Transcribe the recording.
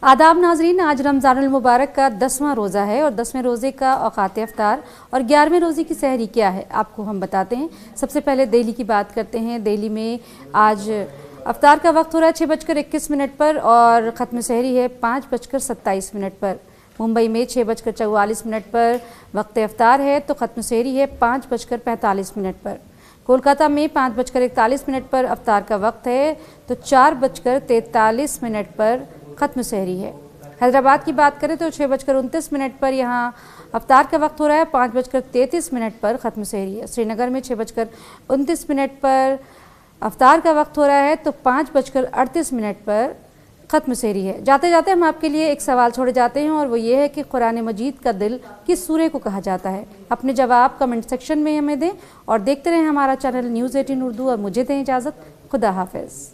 आदाब नाजरीन, आज रमज़ानुल मुबारक का 10वां रोज़ा है और 10वें रोज़े का औकात अफ्तार और 11वें रोज़े की सहरी क्या है आपको हम बताते हैं। सबसे पहले दिल्ली की बात करते हैं। दिल्ली में आज अफ्तार का वक्त हो रहा है 6:21 पर और ख़त्म सहरी है 5:27 पर। मुंबई में 6:44 पर वक्त अफ्तार है तो ख़त्म सहरी है 5:45 पर। कोलकाता में 5:41 पर अफ्तार का वक्त है तो 4:43 पर ख़त्म सहरी है। हैदराबाद की बात करें तो 6:29 पर यहाँ अफ्तार का वक्त हो रहा है 5:33 पर ख़त्म सहरी है। श्रीनगर में 6:29 पर अफ्तार का वक्त हो रहा है तो 5:38 पर ख़त्म सहरी है। जाते जाते हम आपके लिए एक सवाल छोड़े जाते हैं और वो ये है कि कुरान मजीद का दिल किस सूरे को कहा जाता है। अपने जवाब कमेंट सेक्शन में हमें दें और देखते रहें हमारा चैनल न्यूज़ 18 उर्दू और मुझे दें इजाज़त। खुदा हाफिज़।